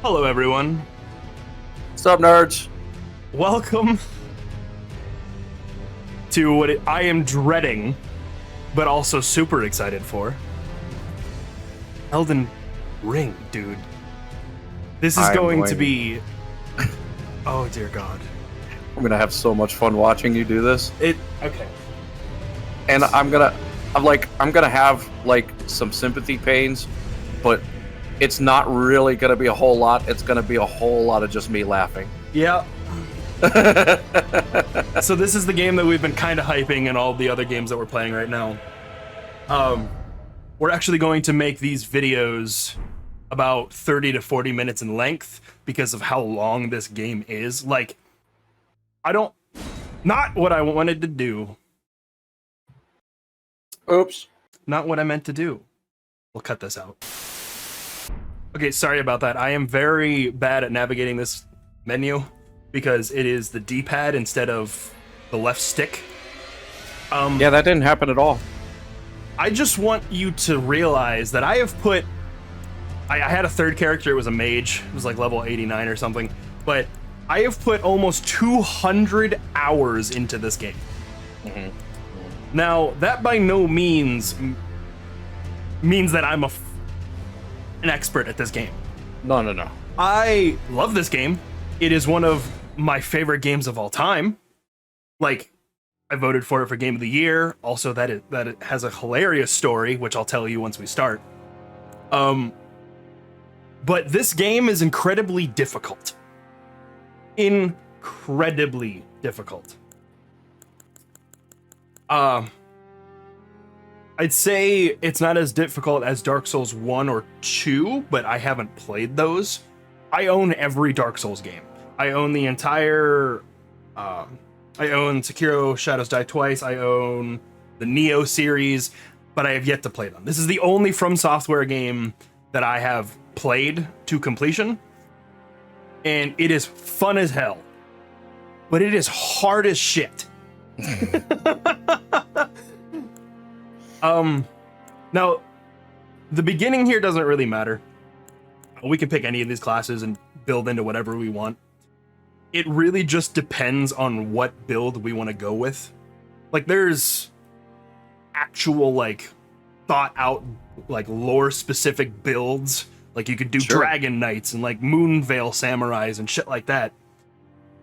Hello, everyone. What's up, nerds? Welcome to what I am dreading, but also super excited for. Elden Ring, dude. This is going to be... Oh, dear God. I'm gonna have so much fun watching you do this. Okay. And I'm gonna have, like, some sympathy pains, but it's not really gonna be a whole lot. It's gonna be a whole lot of just me laughing. Yeah. So this is the game that we've been kind of hyping in all the other games that we're playing right now. We're actually going to make these videos about 30 to 40 minutes in length because of how long this game is. Like, not what I wanted to do. Oops. Not what I meant to do. We'll cut this out. Okay, sorry about that. I am very bad at navigating this menu because it is the D-pad instead of the left stick. Yeah, that didn't happen at all. I just want you to realize that I have put... I had a third character, it was a mage. It was like level 89 or something. But I have put almost 200 hours into this game. Mm-hmm. Now, that by no means that I'm an expert at this game. No. I love this game. It is one of my favorite games of all time. Like, I voted for it for Game of the Year. Also, that it has a hilarious story, which I'll tell you once we start. But this game is incredibly difficult. Incredibly difficult. I'd say it's not as difficult as Dark Souls 1 or 2, but I haven't played those. I own every Dark Souls game. I own the entire... I own Sekiro Shadows Die Twice. I own the Neo series, but I have yet to play them. This is the only FromSoftware game that I have played to completion, and it is fun as hell, but it is hard as shit. Now, the beginning here doesn't really matter. We can pick any of these classes and build into whatever we want. It really just depends on what build we want to go with. Like, there's actual, like, thought out, like, lore specific builds. Like, you could do Dragon Knights and, like, Moonveil Samurais and shit like that,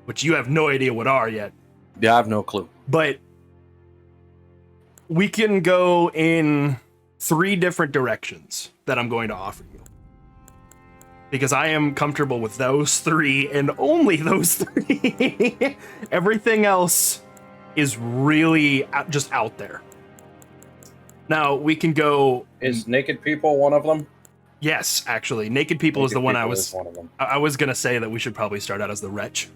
which you have no idea what are yet. Yeah, I have no clue. But we can go in 3 different directions that I'm going to offer you. Because I am comfortable with those 3 and only those 3. Everything else is really just out there. Now, we can go... Is Naked People one of them? Yes, actually. Naked People is the one I was... One of them. I was going to say that we should probably start out as the Wretch.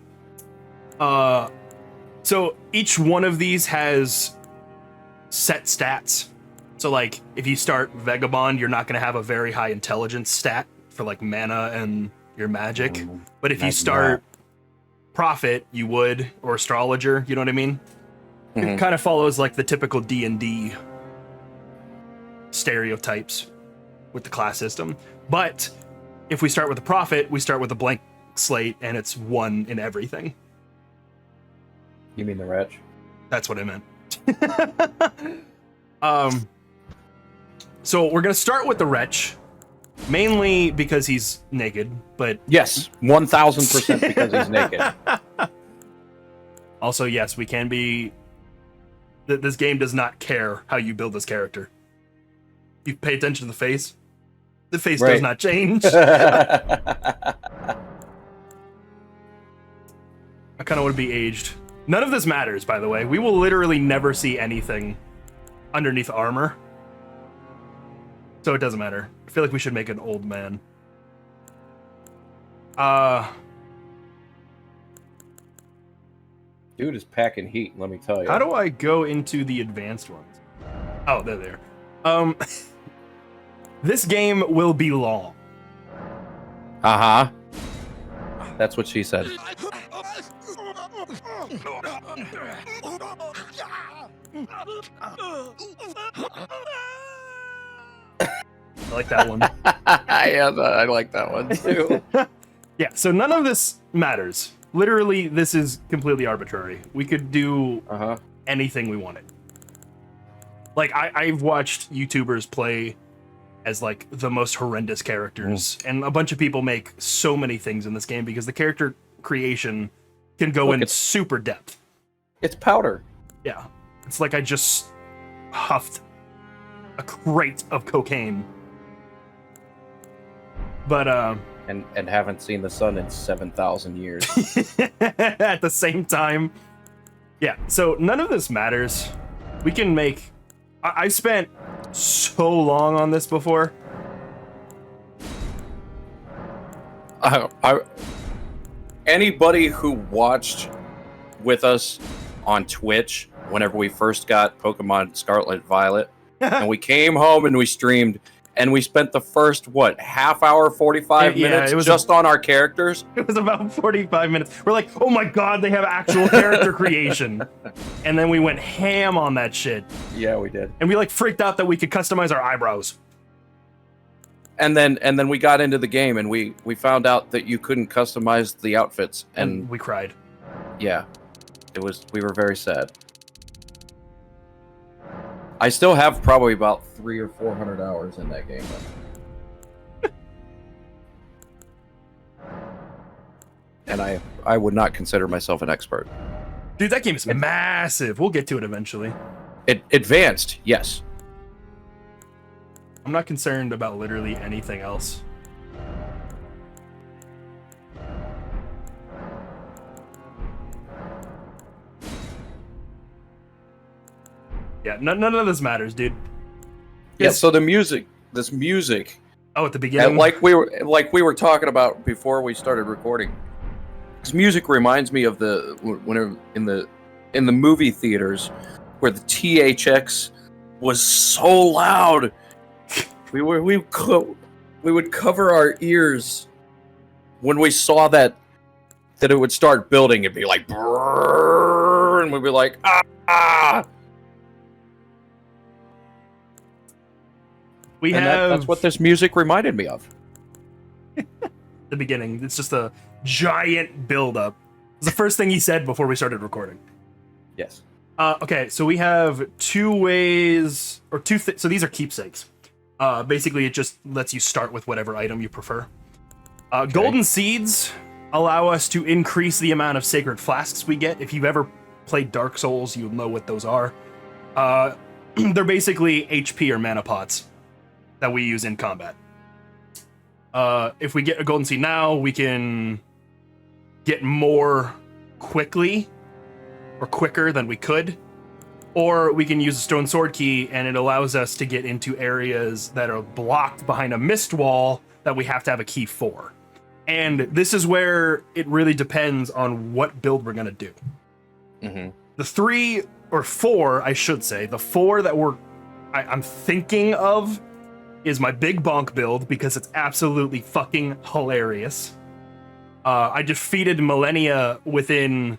So each one of these has set stats. So, like, if you start Vagabond, you're not going to have a very high intelligence stat for, like, mana and your magic. But if you start Prophet, you would, or Astrologer, you know what I mean? Mm-hmm. It kind of follows, like, the typical D&D stereotypes with the class system. But if we start with the Prophet, we start with a blank slate, and it's 1 in everything. You mean the Wretch? That's what I meant. So we're gonna start with the Wretch, mainly because he's naked, but... Yes, 1000% because he's naked. Also, yes, we can be... This game does not care how you build this character. You pay attention to the face. The face does not change. I kind of want to be aged. None of this matters, by the way. We will literally never see anything underneath armor. So it doesn't matter. I feel like we should make an old man. Dude is packing heat, let me tell you. How do I go into the advanced ones? Oh, they're there. This game will be long. Uh-huh. That's what she said. like that one. Yeah, I like that one too. Yeah, so none of this matters. Literally, this is completely arbitrary. We could do anything we wanted. Like, I've watched YouTubers play as, like, the most horrendous characters, and a bunch of people make so many things in this game because the character creation can go in super depth. It's powder. Yeah. It's like I just huffed a crate of cocaine. But, And haven't seen the sun in 7,000 years. at the same time. Yeah, so none of this matters. We can make... I spent so long on this before. Anybody who watched with us on Twitch whenever we first got Pokemon Scarlet Violet, and we came home and we streamed, and we spent the first, half hour, 45 minutes just on our characters? It was about 45 minutes. We're like, oh my god, they have actual character creation. And then we went ham on that shit. Yeah, we did. And we like freaked out that we could customize our eyebrows. And then we got into the game and we found out that you couldn't customize the outfits. And we cried. Yeah. We were very sad. I still have probably about 300 or 400 hours in that game. And I would not consider myself an expert. Dude, that game is massive. We'll get to it eventually. It advanced, yes. I'm not concerned about literally anything else. Yeah, none of this matters, dude. Yeah, so this music. Oh, at the beginning? Like we were talking about before we started recording. This music reminds me of whenever in the movie theaters where the THX was so loud. We would cover our ears when we saw that it would start building. It'd be like brrr, and we'd be like ah. That's what this music reminded me of. The beginning. It's just a giant build-up. It's the first thing he said before we started recording. Yes. Okay, so we have two ways, or so these are keepsakes. Basically, it just lets you start with whatever item you prefer. Okay. Golden seeds allow us to increase the amount of sacred flasks we get. If you've ever played Dark Souls, you'll know what those are. They're basically HP or mana pots that we use in combat. If we get a golden seed now, we can get more quickly or quicker than we could. Or we can use a stone sword key, and it allows us to get into areas that are blocked behind a mist wall that we have to have a key for. And this is where it really depends on what build we're going to do. Mm-hmm. The 3 or 4, I should say, the 4 that I'm thinking of is my big bonk build because it's absolutely fucking hilarious. I defeated Millennia within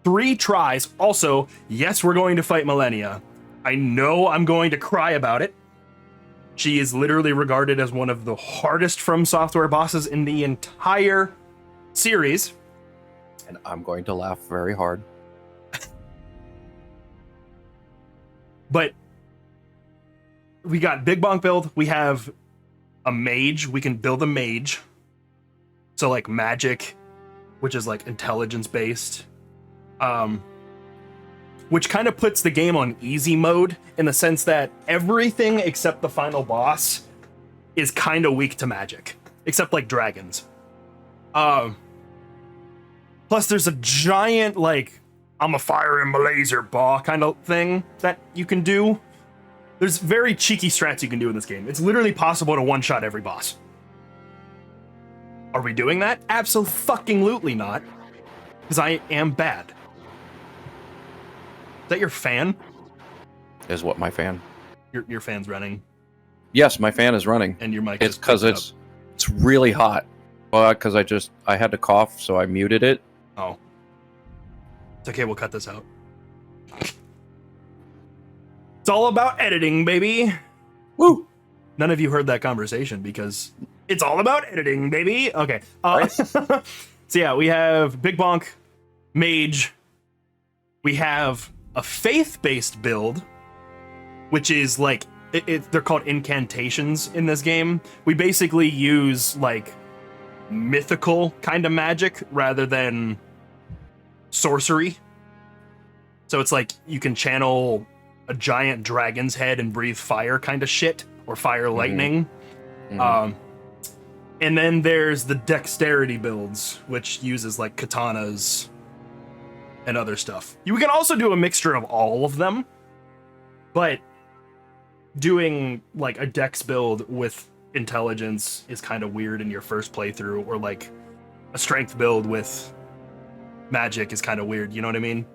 3 tries. Also, yes, we're going to fight Millennia. I know I'm going to cry about it. She is literally regarded as one of the hardest FromSoftware bosses in the entire series. And I'm going to laugh very hard. But we got big bonk build. We have a mage. We can build a mage. So like magic, which is like intelligence based. Which kind of puts the game on easy mode in the sense that everything except the final boss is kind of weak to magic, except like dragons. Plus there's a giant like I'm a fire and a laser ball kind of thing that you can do. There's very cheeky strats you can do in this game. It's literally possible to one-shot every boss. Are we doing that? Absolutely not. Because I am bad. Is that your fan? Is what my fan? Your fan's running. Yes, my fan is running. And your mic is because it's really hot. Because I had to cough, so I muted it. Oh. It's okay, we'll cut this out. It's all about editing, baby. Woo! None of you heard that conversation because it's all about editing, baby. Okay. Right. So yeah, we have Big Bonk, Mage. We have a faith-based build, which is like they're called incantations in this game. We basically use like mythical kind of magic rather than sorcery. So it's like you can channel a giant dragon's head and breathe fire kind of shit, or fire lightning. And then there's the dexterity builds, which uses like katanas and other stuff. You can also do a mixture of all of them, but doing like a dex build with intelligence is kind of weird in your first playthrough, or like a strength build with magic is kind of weird, you know what I mean?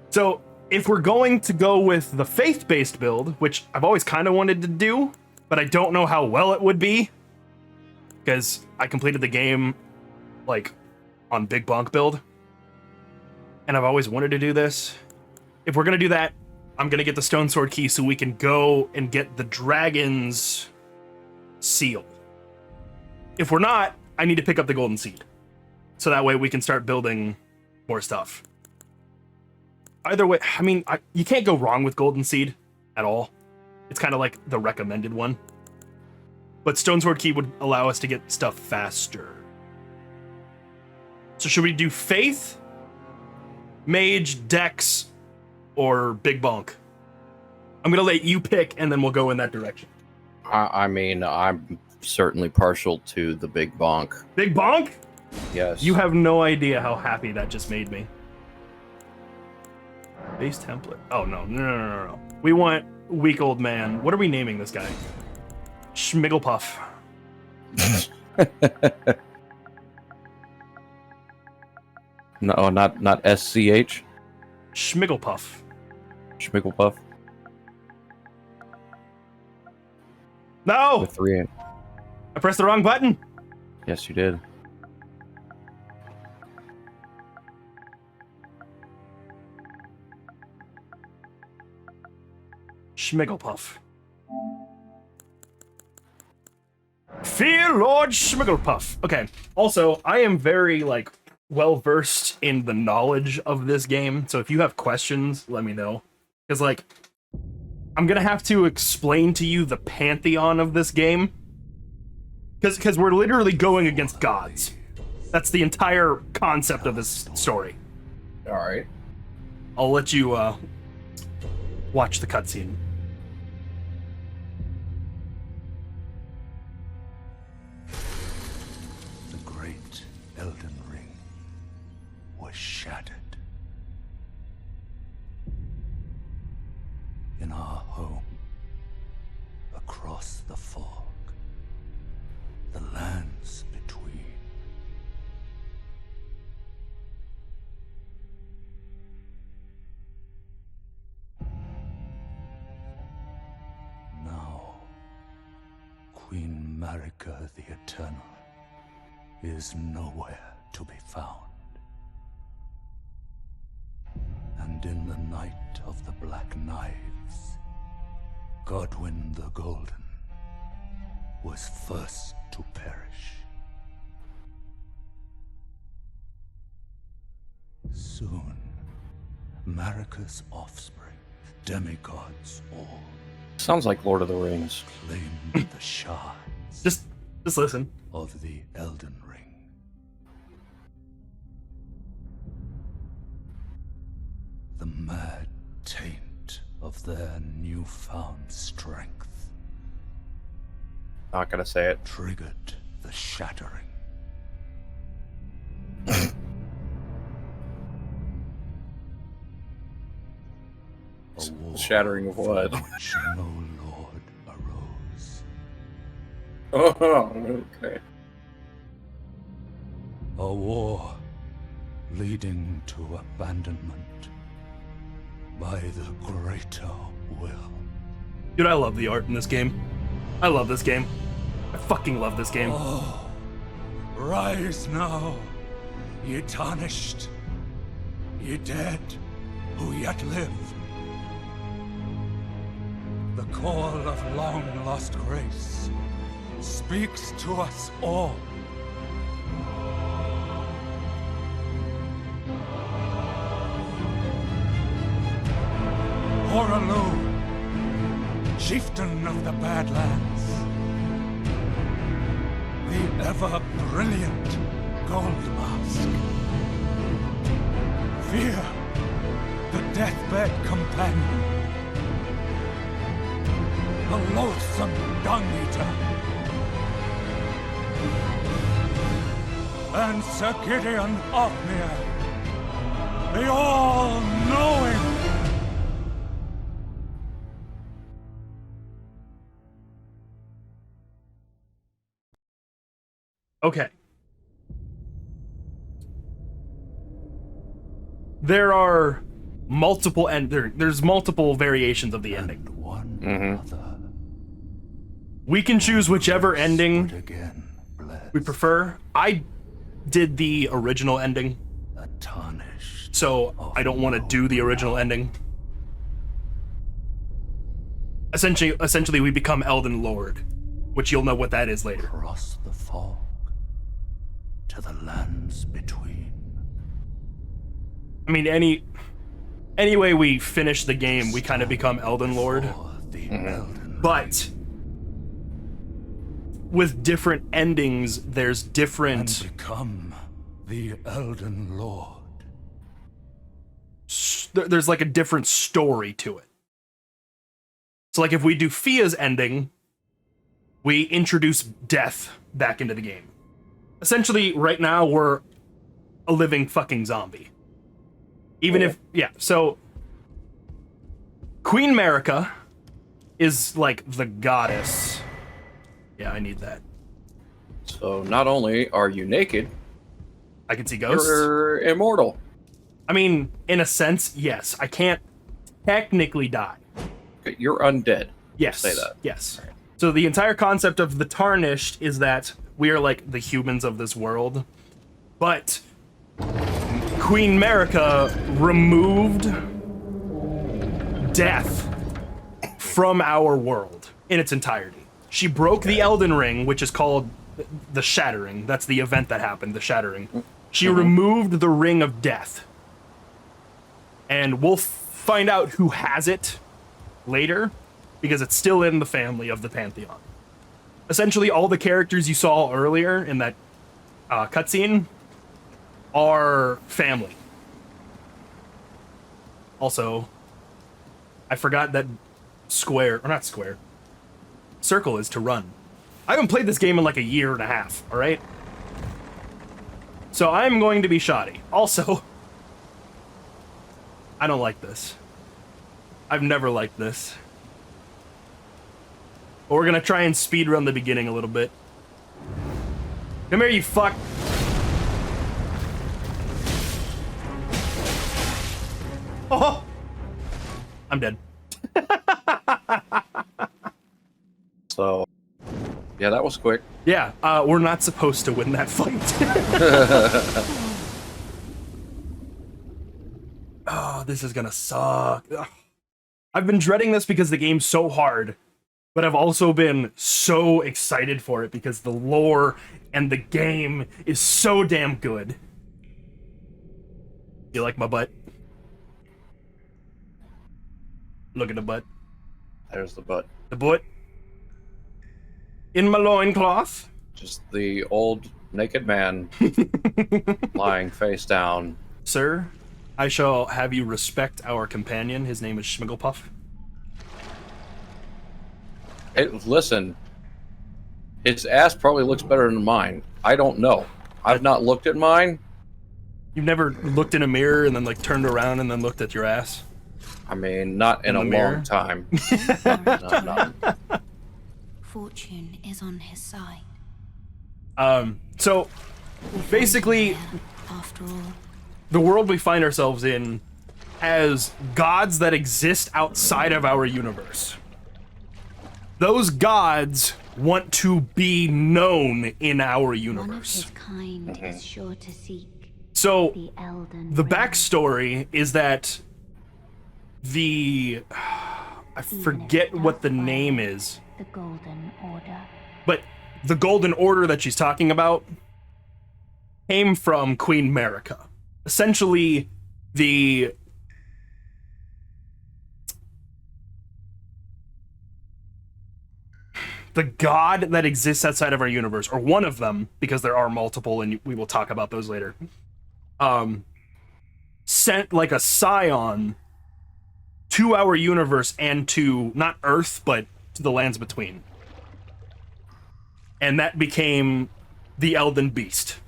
So if we're going to go with the faith-based build, which I've always kind of wanted to do, but I don't know how well it would be, because I completed the game like on Big Bonk build, and I've always wanted to do this. If we're gonna do that, I'm gonna get the Stone Sword key so we can go and get the dragon's seal. If we're not, I need to pick up the golden seed, so that way we can start building more stuff. Either way, I mean, you can't go wrong with golden seed at all. It's kind of like the recommended one. But Stone Sword key would allow us to get stuff faster. So should we do Faith, Mage, Dex, or Big Bonk? I'm gonna let you pick, and then we'll go in that direction. I mean, I'm certainly partial to the Big Bonk. Big Bonk? Yes. You have no idea how happy that just made me. Base template. Oh, no. We want weak old man. What are we naming this guy? Shmigglepuff. No, not SCH. Shmigglepuff. Shmigglepuff. No! With 3 A. I pressed the wrong button. Yes, you did. Shmigglepuff. Fear Lord Shmigglepuff. Okay. Also, I am very like well versed in the knowledge of this game, so if you have questions, let me know. Because like, I'm gonna have to explain to you the pantheon of this game. Because we're literally going against gods. That's the entire concept of this story. All right. I'll let you watch the cutscene. The great Elden Ring was shattered. In our home, across the fog, the lands between. Now, Queen Marika the Eternal is nowhere to be found. And in the night of the Black Knives, Godwyn the Golden was first to perish. Soon, Marika's offspring, demigods all, Sounds like Lord of the Rings. claimed the shards Just listen. of the Elden Ring. The mad taint of their newfound strength Not gonna say it. triggered the shattering. A war Shattering of what? from which no lord arose. Oh, okay. A war leading to abandonment by the greater will. Dude, I love the art in this game. I love this game. I fucking love this game. Oh, rise now, ye tarnished, ye dead who yet live. The call of long-lost grace speaks to us all. Horalu, chieftain of the Badlands, the ever-brilliant Gold Mask. Fear, the deathbed companion, the loathsome dung-eater, and Sir Gideon Ofnir, the all-knowing. Okay. There are multiple there's multiple variations of the ending. One another. We can choose whichever ending Again, blessed, we prefer. I did the original ending, a tarnished. so I don't want to do the original ending. Essentially, we become Elden Lord, which you'll know what that is later. Across the fog to the lands between. I mean, any way we finish the game, we kind of become Elden Lord, For the Elden but with different endings, there's and different. become the Elden Lord. There's like a different story to it. So like if we do Fia's ending, we introduce death back into the game. Essentially, right now we're a living fucking zombie. Even if, yeah, so Queen Marika is like the goddess. Yeah, I need that. So not only are you naked, I can see ghosts. you're immortal. I mean, in a sense, yes. I can't technically die. Okay, you're undead. Yes. Say that. Yes. So the entire concept of the Tarnished is that we are like the humans of this world, but Queen Marika removed death from our world in its entirety. She broke the Elden Ring, which is called the Shattering. That's the event that happened, the Shattering. She removed the Ring of Death. And we'll find out who has it later, because it's still in the family of the Pantheon. Essentially, all the characters you saw earlier in that cutscene are family. Also, I forgot that circle is to run. I haven't played this game in like a year and a half, alright? So I'm going to be shoddy. Also, I don't like this. I've never liked this. But we're gonna try and speedrun the beginning a little bit. Come here, you fuck. Oh! I'm dead. So, yeah, that was quick. Yeah, we're not supposed to win that fight. Oh, this is gonna suck. Ugh. I've been dreading this because the game's so hard, but I've also been so excited for it because the lore and the game is so damn good. You like my butt? Look at the butt. There's the butt. The butt. In my loincloth. Just the old naked man lying face down. Sir, I shall have you respect our companion. His name is Shmigglepuff. Listen, his ass probably looks better than mine. I don't know. I've not looked at mine. You've never looked in a mirror and then like turned around and then looked at your ass? I mean, not in In a the mirror? long time. No. Fortune is on his side. So basically, After all, the world we find ourselves in has gods that exist outside of our universe. Those gods want to be known in our one of universe. his kind is sure to seek So the Elden the Ring. backstory is that I Even if forget it what the does name violate is, The Golden Order. but the Golden Order that she's talking about came from Queen Marika. Essentially, the god that exists outside of our universe, or one of them, because there are multiple, and we will talk about those later, sent like a scion to our universe and to not Earth, but to the lands between. And that became the Elden Beast.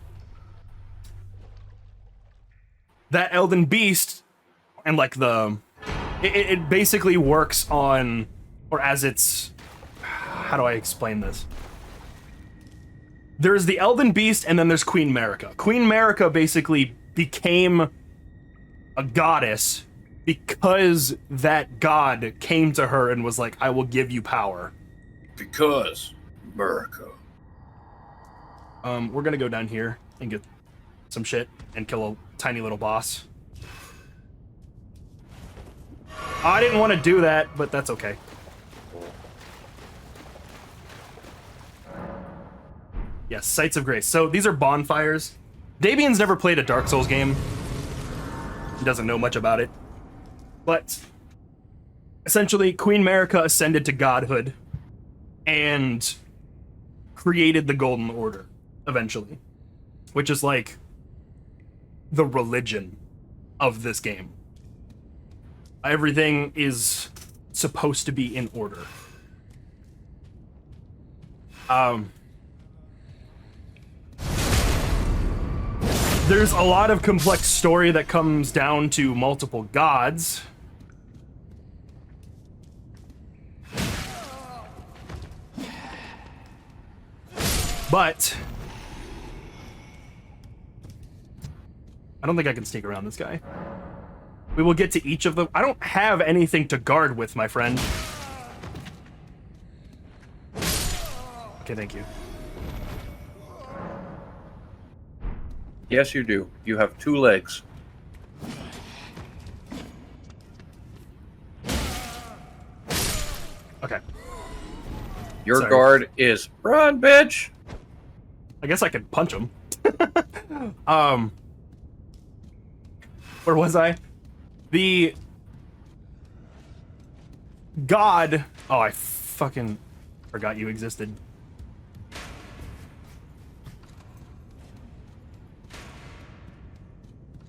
That Elden Beast, and like it basically works on, or as it's, how do I explain this? There's the Elden Beast, and then there's Queen Marika. Queen Marika basically became a goddess because that god came to her and was like, I will give you power. Because America. We're gonna go down here and get some shit and kill a tiny little boss. I didn't want to do that, but that's okay. Yes, Sights of Grace. So these are bonfires. Davian's never played a Dark Souls game. He doesn't know much about it. But essentially, Queen Marika ascended to godhood and created the Golden Order, eventually. Which is like the religion of this game. Everything is supposed to be in order. There's a lot of complex story that comes down to multiple gods. But I don't think I can sneak around this guy. We will get to each of them. I don't have anything to guard with, my friend. Okay, thank you. Yes, you do. You have 2 legs. Okay. Your Sorry. guard is run, bitch. I guess I could punch him. Where was I? The god. Oh, I fucking forgot you existed.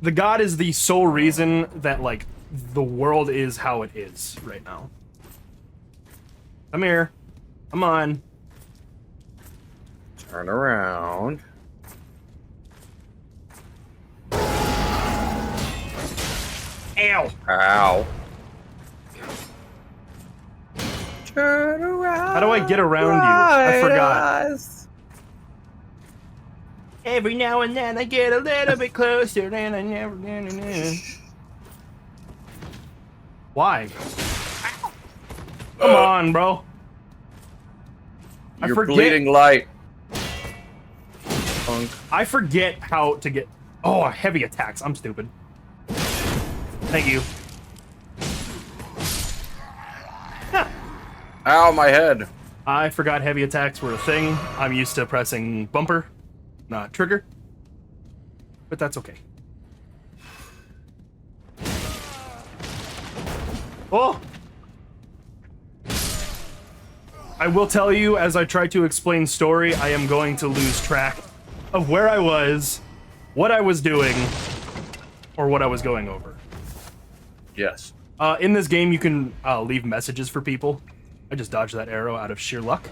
The god is the sole reason that, like, the world is how it is right now. Come here. Come on. Turn around. Ow. Ow. Turn around. How do I get around you? I forgot. Us. Every now and then I get a little bit closer than I never did. Why? Come on, bro. I You're forget- bleeding light. Punk. I forget how to get... Oh, heavy attacks. I'm stupid. Thank you. Ow, my head. I forgot heavy attacks were a thing. I'm used to pressing bumper, not trigger. But that's okay. Oh! I will tell you, as I try to explain story, I am going to lose track of where I was, what I was doing, or what I was going over. Yes. In this game, you can leave messages for people. I just dodged that arrow out of sheer luck.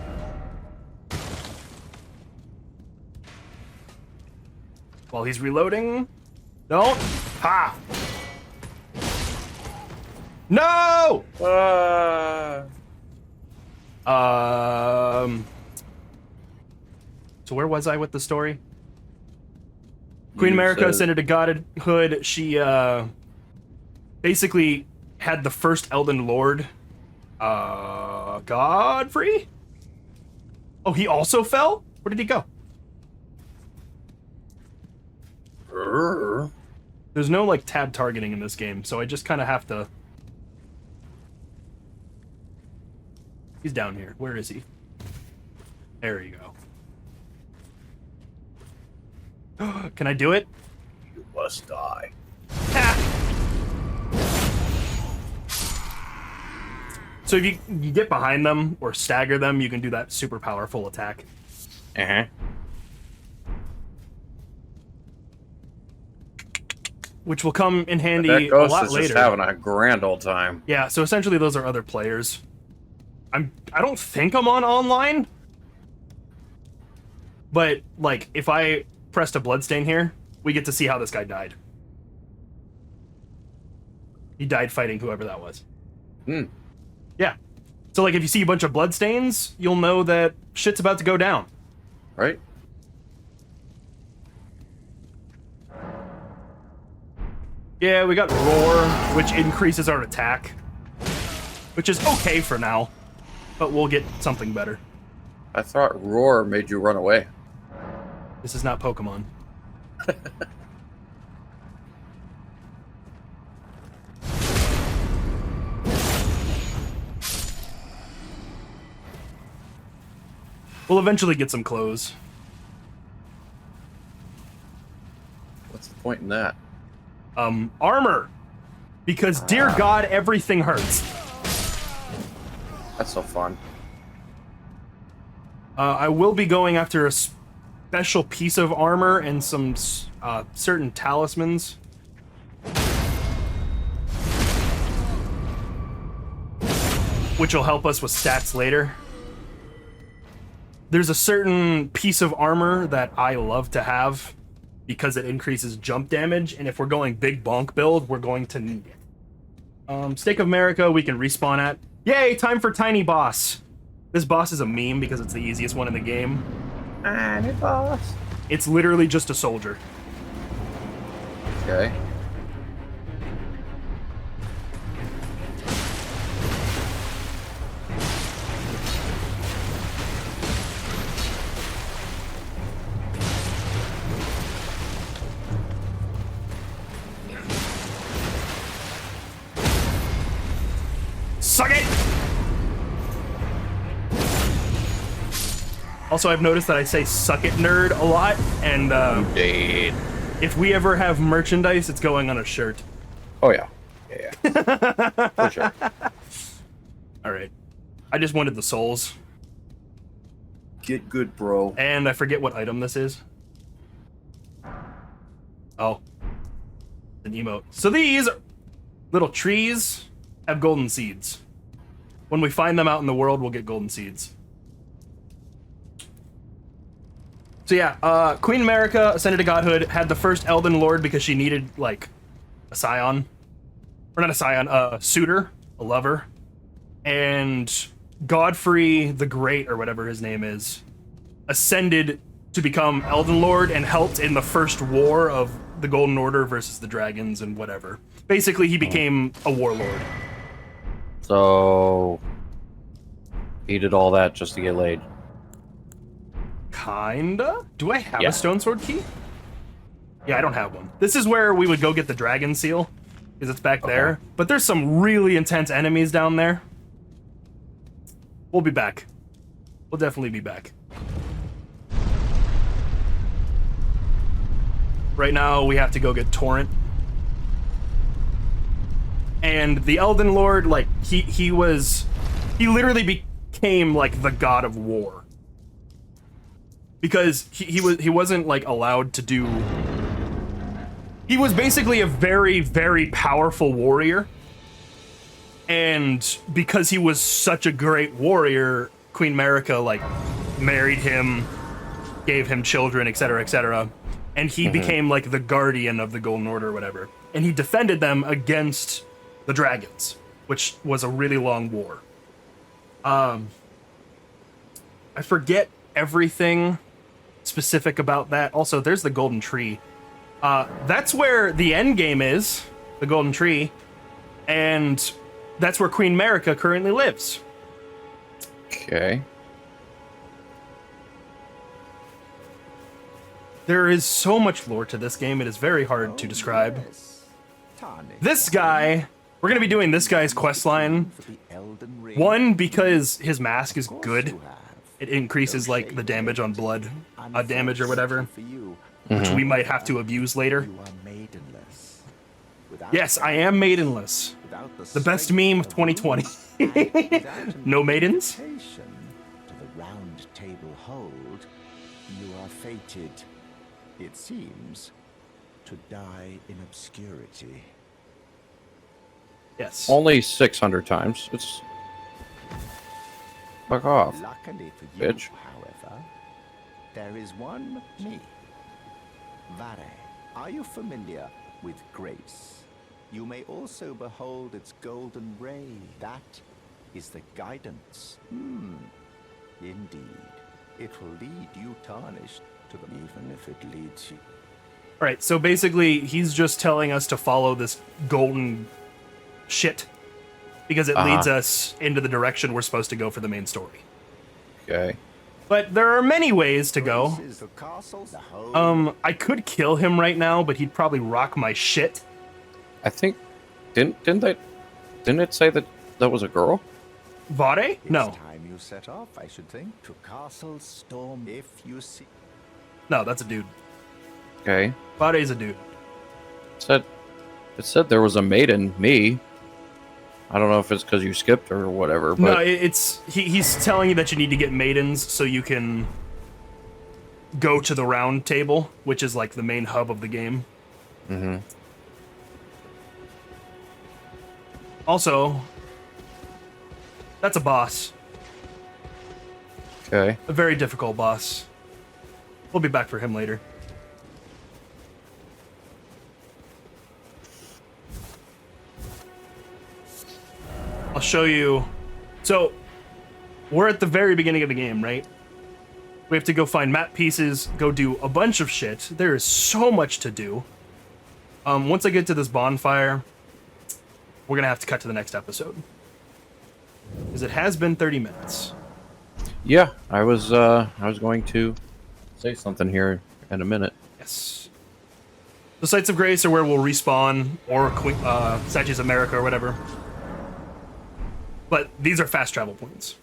While he's reloading. Don't. Ha! No! So where was I with the story? Queen You Marika said- ascended to godhood. She basically had the first Elden Lord, Godfrey? Oh, he also fell? Where did he go? There's no, like, tab targeting in this game, so I just kind of have to He's down here. Where is he? There you go. Can I do it? You must die. So if you get behind them or stagger them, you can do that super powerful attack. Uh-huh. Which will come in handy That a ghost lot is later. just having a grand old time. Yeah, so essentially those are other players. I don't think I'm on online. But, like, if I pressed a bloodstain here, we get to see how this guy died. He died fighting whoever that was. Hmm. Yeah. So, like, if you see a bunch of bloodstains, you'll know that shit's about to go down. Right? Yeah, we got Roar, which increases our attack. Which is okay for now. But we'll get something better. I thought Roar made you run away. This is not Pokemon. We'll eventually get some clothes. What's the point in that? Armor! Because, dear God, everything hurts. That's so fun. I will be going after a special piece of armor and some certain talismans. Which will help us with stats later. There's a certain piece of armor that I love to have because it increases jump damage, and if we're going big bonk build, we're going to need it. Stake of America, we can respawn at. Yay, time for Tiny Boss. This boss is a meme because it's the easiest one in the game. Tiny boss. It's literally just a soldier. Okay. Suck it! Also, I've noticed that I say "suck it, nerd" a lot, and Dead. if we ever have merchandise, it's going on a shirt. Oh yeah. Yeah. For sure. All right. I just wanted the souls, Get good, bro. and I forget what item this is. Oh, an emote. So these little trees have golden seeds. When we find them out in the world, we'll get golden seeds. So yeah, Queen America, Ascended to Godhood, had the first Elden Lord because she needed, like, a scion. Or not a scion, a suitor, a lover. And Godfrey the Great, or whatever his name is, ascended to become Elden Lord and helped in the first war of the Golden Order versus the dragons and whatever. Basically, he became a warlord. So he did all that just to get laid. Kinda? Do I have Yeah. a stone sword key? Yeah, I don't have one. This is where we would go get the dragon seal, because it's back there. But there's some really intense enemies down there. We'll be back. We'll definitely be back. Right now, we have to go get Torrent. And the Elden Lord, like, he literally became, like, the god of war. Because he wasn't, like, allowed to do... He was basically a very, very powerful warrior. And because he was such a great warrior, Queen America, like, married him, gave him children, etc., etc. And he became, like, the guardian of the Golden Order or whatever. And he defended them against the dragons, which was a really long war. I forget everything specific about that. Also, there's the golden tree. That's where the end game is, the golden tree, and that's where Queen America currently lives. Okay. There is so much lore to this game, it is very hard to describe. This guy We're gonna be doing this guy's quest line. For the Elden Ring. One, because his mask is Of course good. you have. It increases like the damage on blood, damage or whatever, For you, which we might have to abuse later. you are maidenless. Without Yes, I am maidenless. without The best strength meme of 2020. and without an No maidens? invitation to the round table hold, you are fated, it seems, to die in obscurity. Yes. Only 600 times. It's. Fuck off. Luckily for you, Bitch. however, there is one me. Vare, are you familiar with grace? You may also behold its golden ray. That is the guidance. Indeed. It will lead you tarnished to them, even if it leads you. All right, so basically, he's just telling us to follow this golden shit because it leads us into the direction we're supposed to go for the main story. Okay. But there are many ways to go. Grace is the castle, the home. I could kill him right now, but he'd probably rock my shit. I think. Didn't it say that that was a girl? Vade? It's No. time you set off, I should think, to Castle Storm if you see. No, that's a dude. Okay. Vade's a dude. It said there was a maiden, me. I don't know if it's because you skipped or whatever, but No, he's telling you that you need to get maidens so you can go to the round table, which is like the main hub of the game. Also, that's a boss. okay. A very difficult boss. We'll be back for him later. I'll show you. So, we're at the very beginning of the game, right? We have to go find map pieces, go do a bunch of shit. There is so much to do. Once I get to this bonfire, we're gonna have to cut to the next episode. Because it has been 30 minutes. Yeah, I was going to say something here in a minute. Yes. The Sites of Grace are where we'll respawn, or Statues of America, or whatever. But these are fast travel points.